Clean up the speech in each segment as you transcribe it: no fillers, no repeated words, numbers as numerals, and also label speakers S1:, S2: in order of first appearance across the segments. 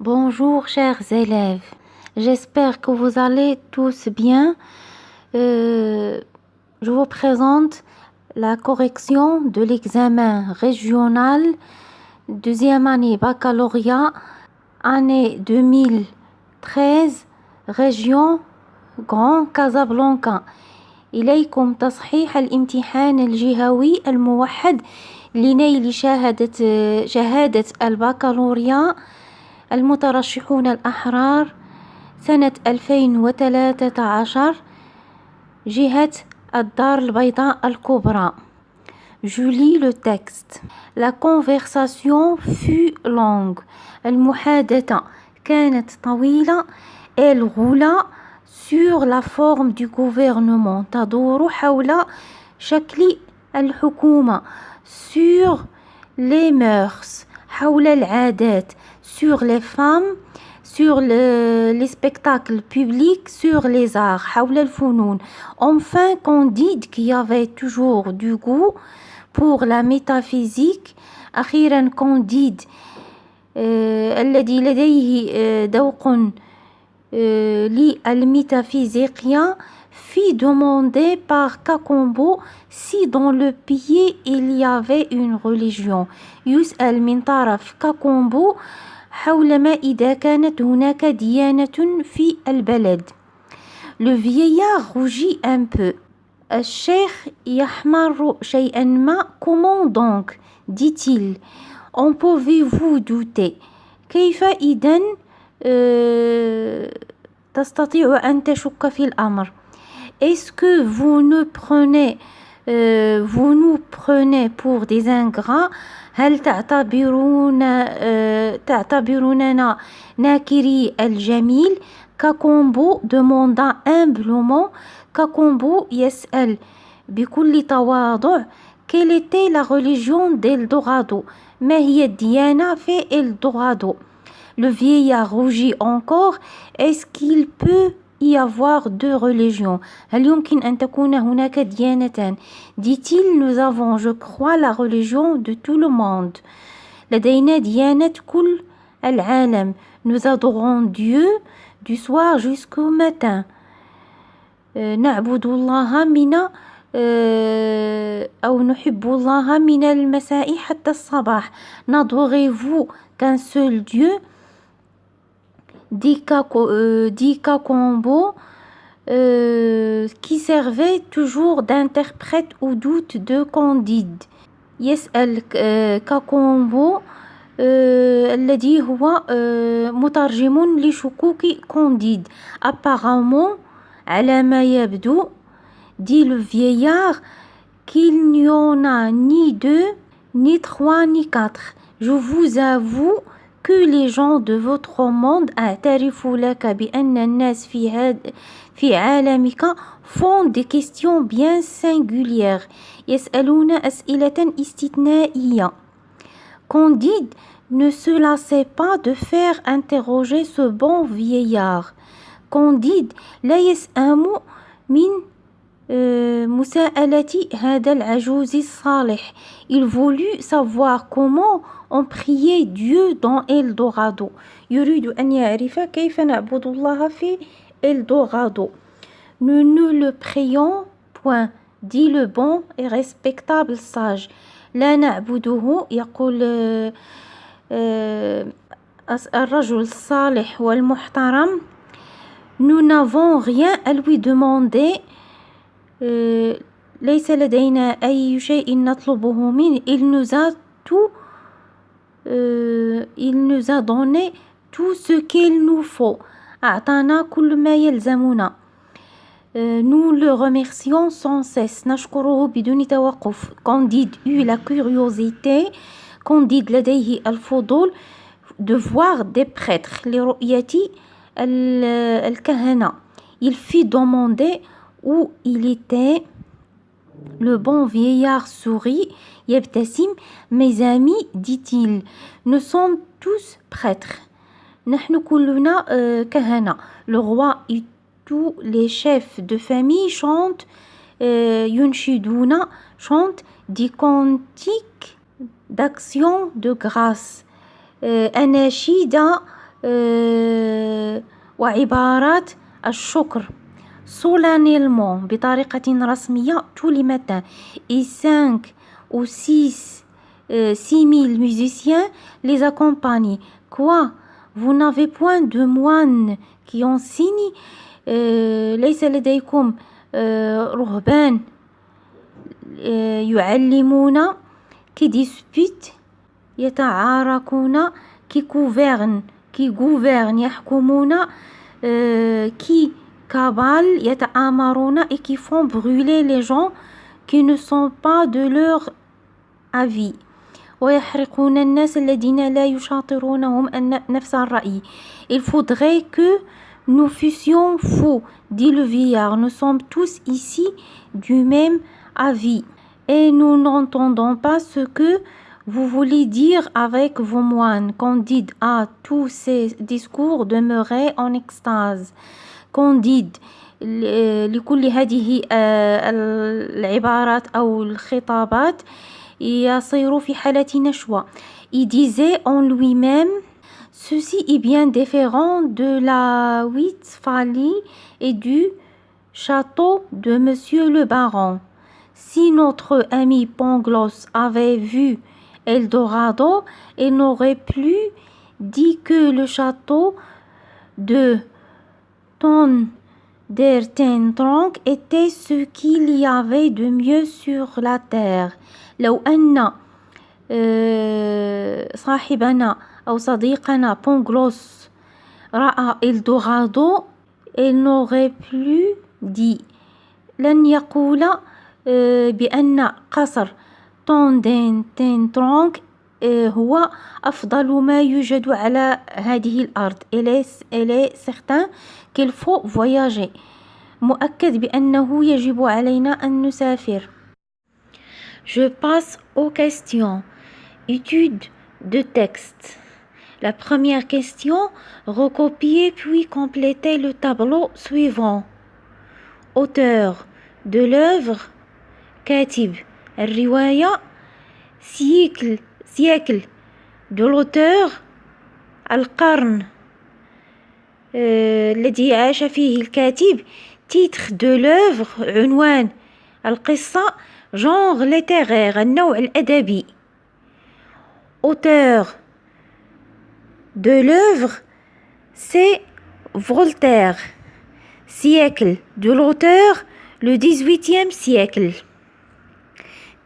S1: Bonjour chers élèves, j'espère que vous allez tous bien. Je vous présente la correction de l'examen régional, deuxième année baccalauréat, année 2013, région Grand Casablanca. إليكم تصحيح الامتحان الجهوي الموحد لنيل شهادة البكالوريا المترشحون الأحرار سنة 2013 جهة الدار البيضاء الكبرى. Je lis le texte. La conversation fut longue. المحادثة كانت طويلة. Elle roula sur la forme du gouvernement. تدور حول شكل الحكومة. Sur les mœurs. حول العادات. Sur les femmes, sur les spectacles publics, sur les arts, حول الفنون. Enfin, Candide, qui avait toujours du goût pour la métaphysique, أخيرا Candide, الذي لديه ذوق للميتافيزيقيا, fit demander par Cacambo si dans le pays il y avait une religion. يسأل من طرف Cacambo حول ما إذا كانت هناك ديانة في البلد. Le vieillard rougit un peu. الشيخ يحمر شيئا ما. Comment donc, dit-il. En pouvez-vous douter. كيف إذن تستطيع أن تشك في الأمر. Est-ce que vous nous prenez pour des ingrats. هل تعتبروننا ناكري الجميل. Cacambo demanda humblement. Cacambo يسأل بكل تواضع. Quelle était la religion d'Eldorado. ما هي الديانة في Eldorado. Le vieillard rougit encore. Est-ce qu'il peut y avoir deux religions. هل يمكن أن تكون هناك ديانتان. Dit-il, nous avons, je crois, la religion de tout le monde. لدينا ديانة كل العالم. Nous adorons Dieu du soir jusqu'au matin. نعبد الله من أو نحب الله من المساء حتى الصباح. N'adorez-vous qu'un seul Dieu. dit Cacambo, qui servait toujours d'interprète au doute de Candide. يسأل Cacambo الذي هو مترجم لشكوك كانديد. Apparemment, على ما يبدو, dit le vieillard, qu'il n'y en a ni deux, ni trois, ni quatre. Je vous avoue que les gens de votre monde أعترف لك بأن الناس في عالمك font des questions bien singulières. يسألون أسئلة استثنائية. Candide ne se lassait pas de faire interroger ce bon vieillard. Candide لا يسأم من مساءلة هذا العجوز الصالح. Il voulut savoir comment on priait Dieu dans Eldorado. يريد أن يعرف كيف نعبد الله في Eldorado. Nous ne le prions point, dit le bon et respectable sage. لا نعبده, يقول الرجل الصالح والمحترم. Nous n'avons rien à lui demander. ليس لدينا أي شيء نطلبه منه. Il nous a donné tout ce qu'il nous faut. أعطانا كل ما يلزمنا. Nous le remercions sans cesse. نشكره بدون توقف. Candide eut la curiosité. Candide لديه الفضول de voir des prêtres. لرؤية الكهنة. Il fit demander où il était. Le bon vieillard sourit. يبتسم. Mes amis, dit-il, nous sommes tous prêtres. نحن كلنا كهنة. Le roi et tous les chefs de famille chantent ينشدون, chantent des cantiques d'action de grâce. أناشيد وعبارات الشكر solennellement بطريقة رسمية tous les matins et 5 ou 6 000 musiciens les accompagnent. Quoi? Vous n'avez point de moines qui enseignent ليس لديكم رهبان يعلمون qui disputent يتعاركون qui gouvernent يحكمون qui cabalent يتآمرون et qui font brûler les gens qui ne sont pas de leur avis ويحرقون الناس الذين لا يشاطرونهم نفس الرأي. Il faudrait que nous fussions fous, dit le vieillard. Nous sommes tous ici du même avis et nous n'entendons pas ce que vous voulez dire avec vos moines. Candide à tous ces discours demeurait en extase. Candide لكل هذه العبارات أو الخطابات يصير في حالة نشوة. Il disait en lui-même: ceci est bien différent de la Westphalie et du château de Monsieur le Baron. Si notre ami Pangloss avait vu Eldorado, il n'aurait plus dit que le château de Tondertentrunk était ce qu'il y avait de mieux sur la terre. لو أن صاحبنا أو صديقنا بونغلوس رأى إلدورادو il n'aurait plus dit لن يقول بأن قصر توندنترونك هو أفضل ما يوجد على هذه الأرض. Il est certain qu'il faut voyager. مؤكد بأنه يجب علينا أن نسافر. Je passe aux questions. Étude de texte. La première question, recopier puis compléter le tableau suivant. Auteur de l'œuvre, كاتب الرواية. siècle de l'auteur, القرن الذي عاش فيه الكاتب. titre de l'œuvre, عنوان القصة. genre littéraire, النوع الأدبي. auteur de l'œuvre, c'est Voltaire. siècle de l'auteur, le 18e siècle.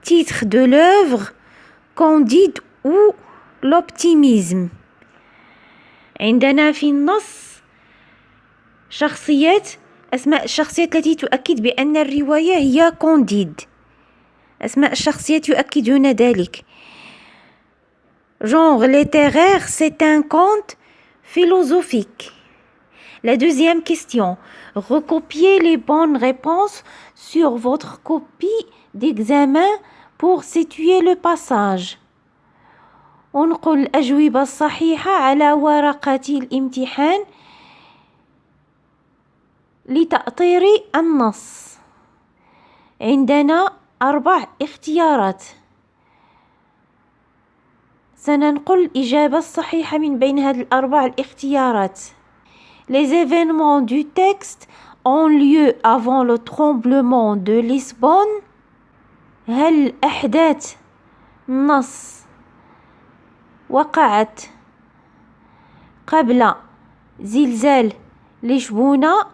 S1: titre de l'œuvre, Candide ou l'optimisme. عندنا في النص أسماء الشخصيات التي تؤكد بأن الرواية هي كونديد. أسماء الشخصيات يؤكدون ذلك. genre littéraire, c'est un conte philosophique. La deuxième question, recopiez les bonnes réponses sur votre copie d'examen pour situer le passage. انقل الأجوبة الصحيحة على ورقة الامتحان لتأطير النص. عندنا 4 اختيارات. سننقل الإجابة الصحيحة من بين هذه ال4 الاختيارات. Les événements du texte ont lieu avant le tremblement de Lisbonne. هل أحداث النص وقعت قبل زلزال لشبونة؟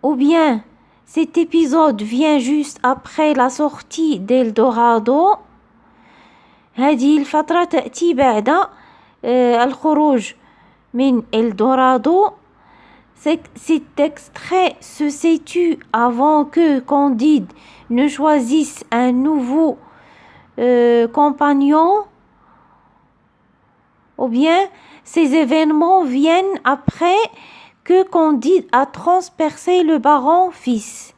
S1: ou bien cet épisode vient juste après la sortie d'Eldorado. هذه الفترة تأتي بعد الخروج من Eldorado. Cet extrait se situe avant que Candide ne choisisse un nouveau compagnon. ou bien ces événements viennent après que Candide a transpercé le baron fils.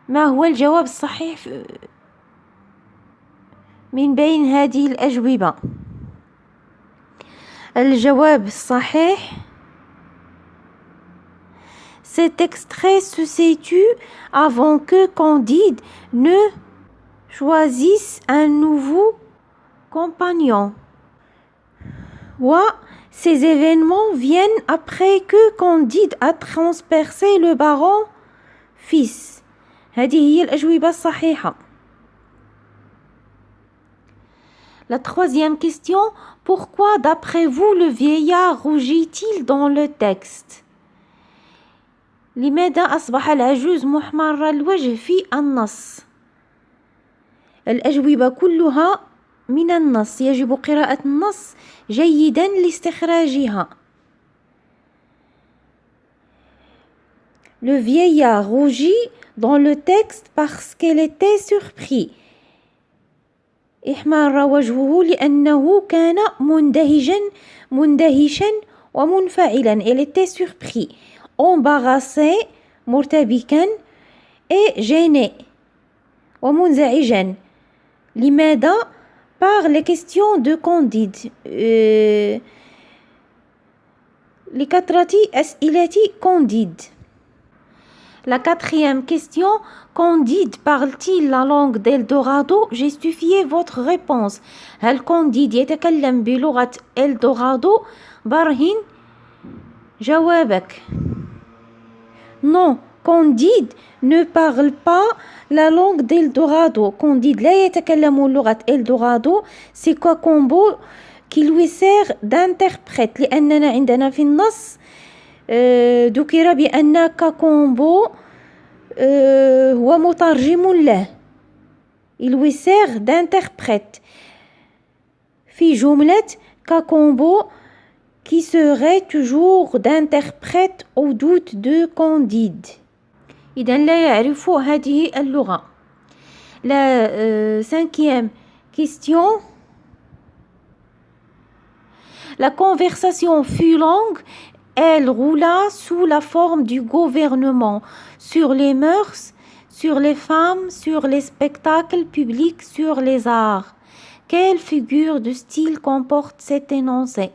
S1: ما هو الجواب الصحيح من بين هذه الأجوبة؟ الجواب الصحيح: cet extrait se situe avant que Candide ne choisisse un nouveau compagnon. و Ces événements viennent après que Candide a transpercé le baron fils. هذه هي الأجوبة الصحيحة. La troisième question, pourquoi d'après vous le vieillard rougit-il dans le texte? لماذا أصبح العجوز محمر الوجه في النص؟ الأجوبة كلها من النص، يجب قراءة النص جيدا لاستخراجها. Le vieillard rougit dans le texte parce qu'il était surpris. احمر وجهه لأنه كان مندهشا ومنفعلا. Il était surpris. Embarrassé مرتبكا et gêné ومنزعجا. لماذا؟ par les questions de Candide. لكثرة أسئلة Candide. La quatrième question, Candide parle-t-il la langue d'Eldorado? Justifiez votre réponse. هل Candide يتكلم بلغة إلدورادو؟ برهن جوابك. Non, Candide ne parle pas la langue d'Eldorado. Candide لا يتكلم لغة إلدورادو. C'est Cacambo qui lui sert d'interprète. لأننا عندنا في النص ذكر بأن كاكومبو هو مترجم له. Il lui sert d'interprète. في جملة كاكومبو qui serait toujours d'interprète au doute de Candide. إذن لا يعرف هذه اللغة. La cinquième question. La conversation fut longue. Elle roula sous la forme du gouvernement, sur les mœurs, sur les femmes, sur les spectacles publics, sur les arts. Quelle figure de style comporte cet énoncé?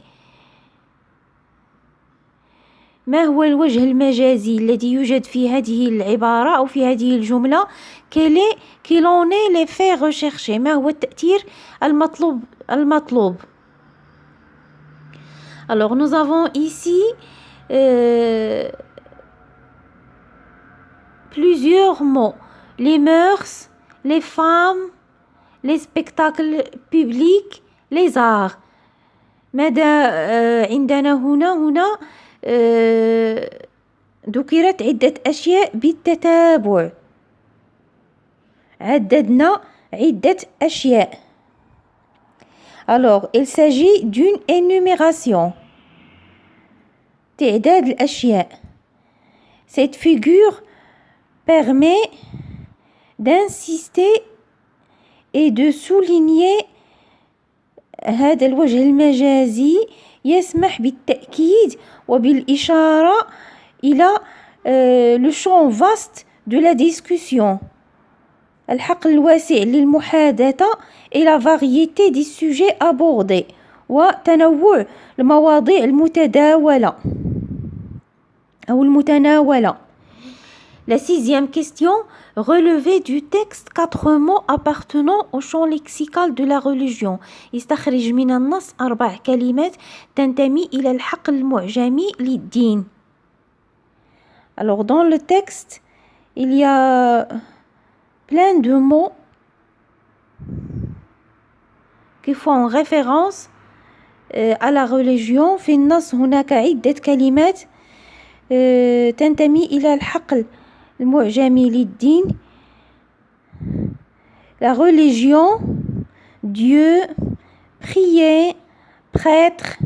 S1: ما هو الوجه المجازي الذي يوجد في هذه العبارة أو في هذه الجملة؟ Quel en est l'effet recherché? ما هو التأثير المطلوب؟ Alors nous avons ici plusieurs mots. Les mœurs, les femmes, les spectacles publics, les arts. ماذا عندنا هنا ذكرت عدة أشياء بالتتابع. عددنا عدة أشياء. Alors, il s'agit d'une énumération. تعداد الأشياء. Cette figure permet d'insister et de souligner. هذا الوجه المجازي يسمح بالتأكيد وبالإشارة إلى le champ vaste de la discussion. الحقل الواسع للمحادثة et la variété des sujets abordés وتنوع المواضيع المتداولة أو المتناولة. La sixième question, relevez du texte 4 mots appartenant au champ lexical de la religion. استخرج من النص 4 كلمات تنتمي إلى الحقل المعجمي للدين. Alors dans le texte, il y a plein de mots qui font référence à la religion. في النص هناك عدة كلمات تنتمي إلى الحقل المعجمي للدين. La religion, Dieu, prier, prêtre,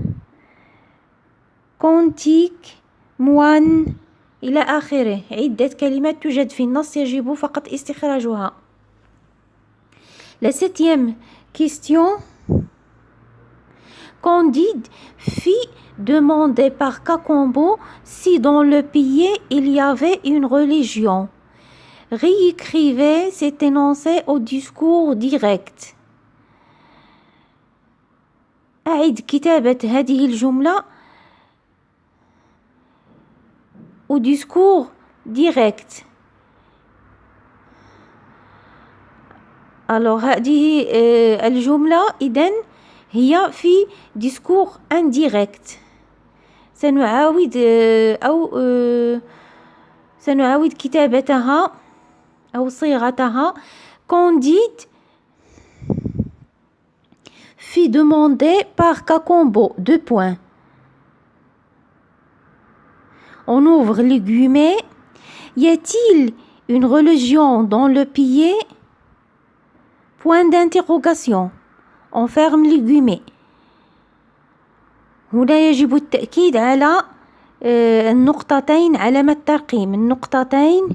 S1: cantique, moine إلى آخره. عدة كلمات توجد في النص يجب فقط استخراجها. La septième question. Candide fit demander par Cacambo si dans le pays il y avait une religion. Réécrivez cet énoncé au discours direct. أعد كتابة هذه الجملة au discours direct. Alors هذه الجملة إذن هي في discours indirect. سنعاود كتابتها أو صيغتها. Candide fit demander par Kakombo. 2 points. On ouvre les guillemets. Y a-t-il une religion dans le pays? Point d'interrogation. On ferme les guillemets. هنا يجب التأكيد على النقطتين، علامة الترقيم، النقطتين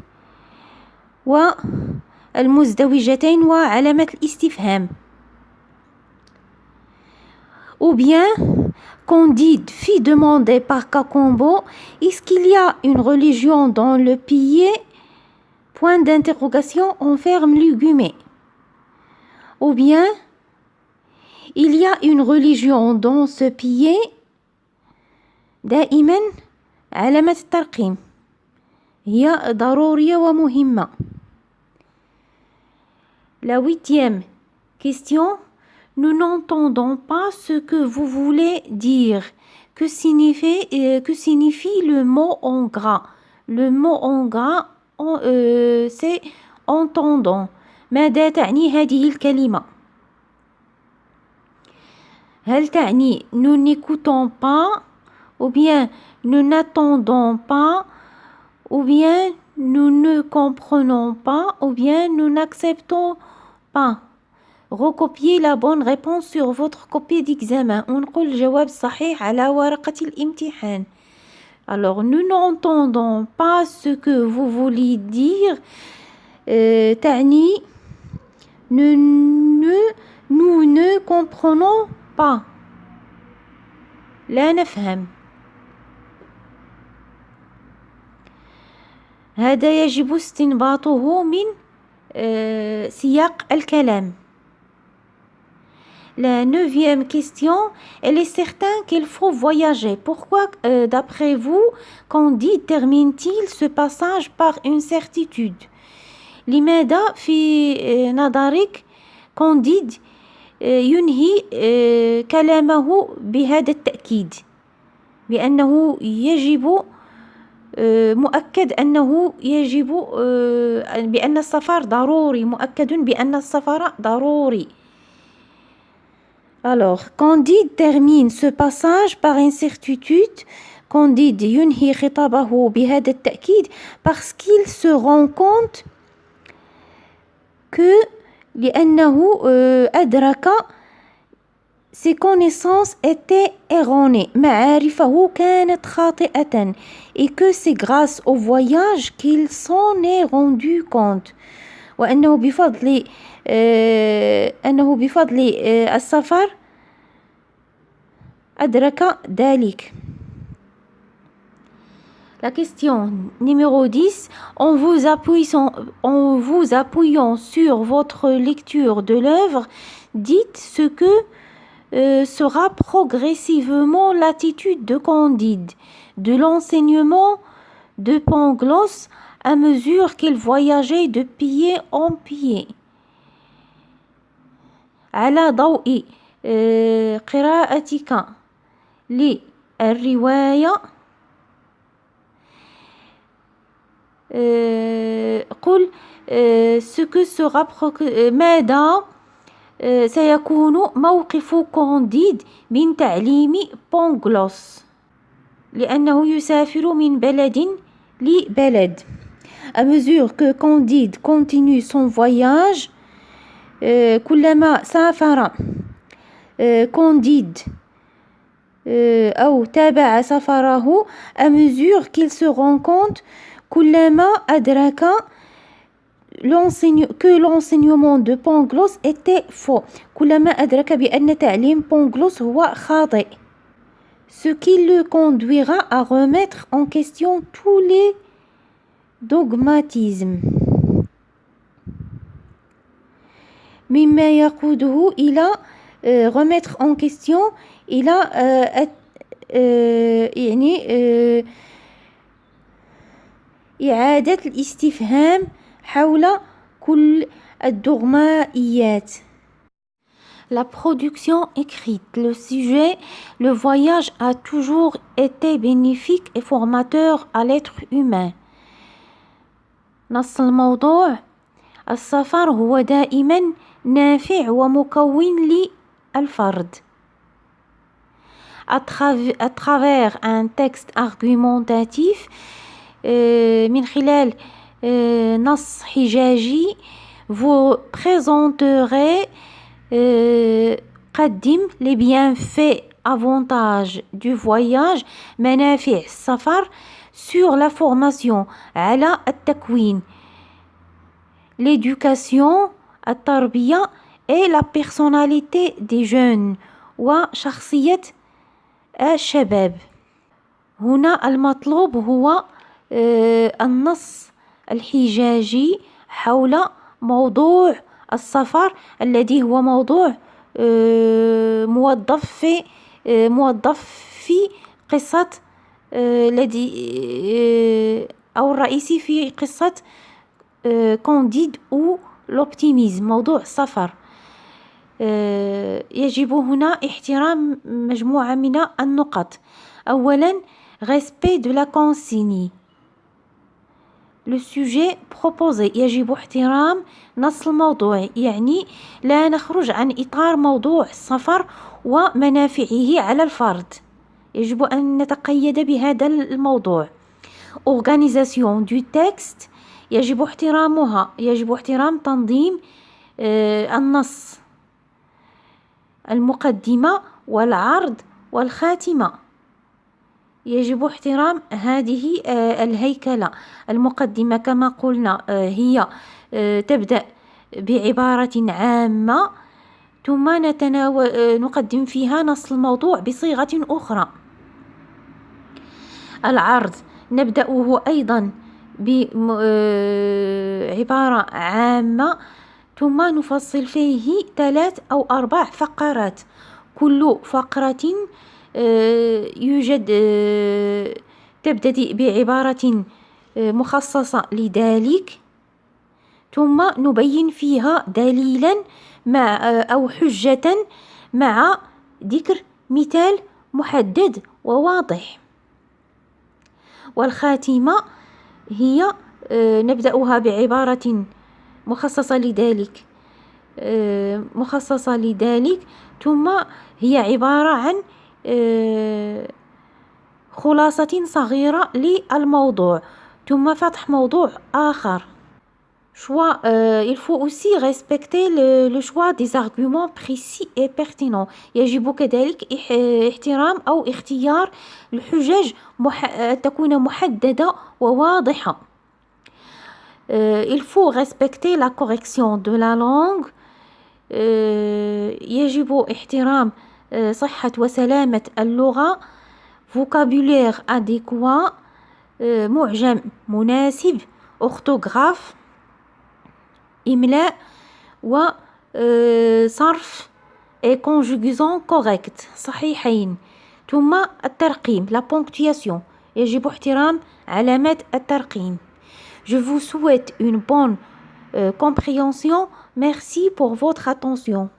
S1: والمزدوجتين وعلامة الاستفهام. Ou bien, Candide fit demander par Kakombo, est-ce qu'il y a une religion dans le pays? Point d'interrogation, on ferme les guillemets. Ou bien, il y a une religion dans ce pays. دائما علامة الترقيم هي ضرورية ومهمة. La 8e question. Nous n'entendons pas ce que vous voulez dire. Que signifie le mot en gras? Le mot en gras c'est entendons. ماذا تعني هذه الكلمة؟ هل تعني nous n'écoutons pas, ou bien nous n'attendons pas, ou bien nous ne comprenons pas, ou bien nous n'acceptons pas? Recopiez la bonne réponse sur votre copie d'examen. ونقول الجواب الصحيح على ورقة الامتحان. Alors, nous n'entendons pas ce que vous voulez dire. تعني nous ne comprenons pas. لا نفهم. هذا يجب استنباطه من سياق الكلام. La 9e question. Elle est certain qu'il faut voyager. Pourquoi, d'après vous, Candide termine-t-il ce passage par une certitude? لماذا في نظرك Candide ينهي كلامه بهذا التأكيد بأنه يجب مؤكد أنه يجب بأن السفر ضروري، مؤكد بأن السفر ضروري. Alors, Candide termine ce passage par une certitude. Candide ينهي خطابه بهذا التأكيد parce qu'il se rend compte que لأنه أدرك ses connaissances étaient erronées. معارفه كانت خاطئة. Et que c'est grâce au voyage qu'il s'en est rendu compte. وأنه بفضل السفر أدرك ذلك. La question numéro 10. En vous appuyant sur votre lecture de l'œuvre, dites ce que sera progressivement l'attitude de Candide, de l'enseignement de Pangloss à mesure qu'il voyageait de pays en pays. على ضوء قراءتك للرواية قل ce que sera ماذا سيكون موقف كانديد من تعليم بونغلوس لأنه يسافر من بلد لبلد. À mesure que Candide continue son voyage, كلما سافر كانديد أو تابع سفره, à mesure qu'il se rend compte, كلما أدرك que l'enseignement de Pangloss était faux. كلما أدرك بأن تعليم بونغلوس هو خاطئ. Ce qui le conduira à remettre en question tous les dogmatismes. مما يقوده إلى remettre en question إلى يعني إعادة الاستفهام حول كل الدغمائيات. La production écrite. Le sujet, le voyage a toujours été bénéfique et formateur à l'être humain. نص الموضوع السفر هو دائما نافع ومكون للفرد. À travers un texte argumentatif من خلال نص حجاجي vous présenterez قدم les bienfaits avantages du voyage منافع السفر sur la formation على التكوين l'éducation التربية et la personnalité des jeunes وشخصية الشباب. هنا المطلوب هو النص الحجاجي حول موضوع السفر الذي هو موضوع موظف في قصة الذي أو الرئيسي في قصة كانديد أو l'optimisme. موضوع السفر يجب هنا احترام مجموعة من النقط. أولا respect de la consigne. Le sujet proposé يجب احترام نص الموضوع يعني لا نخرج عن إطار موضوع السفر ومنافعه على الفرد، يجب أن نتقيد بهذا الموضوع. Organisation du texte يجب احترامها، يجب احترام تنظيم النص، المقدمة والعرض والخاتمة، يجب احترام هذه الهيكلة. المقدمة كما قلنا هي تبدأ بعبارة عامة ثم نقدم فيها نص الموضوع بصيغة أخرى. العرض نبدأه أيضا بعبارة عامة ثم نفصل فيه 3 أو 4 فقرات، كل فقرة يوجد تبتدئ بعبارة مخصصة لذلك ثم نبين فيها دليلا مع أو حجة مع ذكر مثال محدد وواضح. والخاتمة هي نبدأها بعبارة مخصصة لذلك ثم هي عبارة عن خلاصة صغيرة للموضوع ثم فتح موضوع آخر. Il faut aussi respecter le choix des arguments précis et pertinents. يجب كذلك احترام أو اختيار الحجج تكون محددة وواضحة. Il faut respecter la correction de la langue. يجب احترام صحة وسلامة اللغة. vocabulaire adéquat. معجم مناسب. orthographe. إملاء وصرف et conjugaison correct صحيحين. ثم الترقيم la ponctuation يجب احترام علامات الترقيم. Je vous souhaite une bonne compréhension. Merci pour votre attention.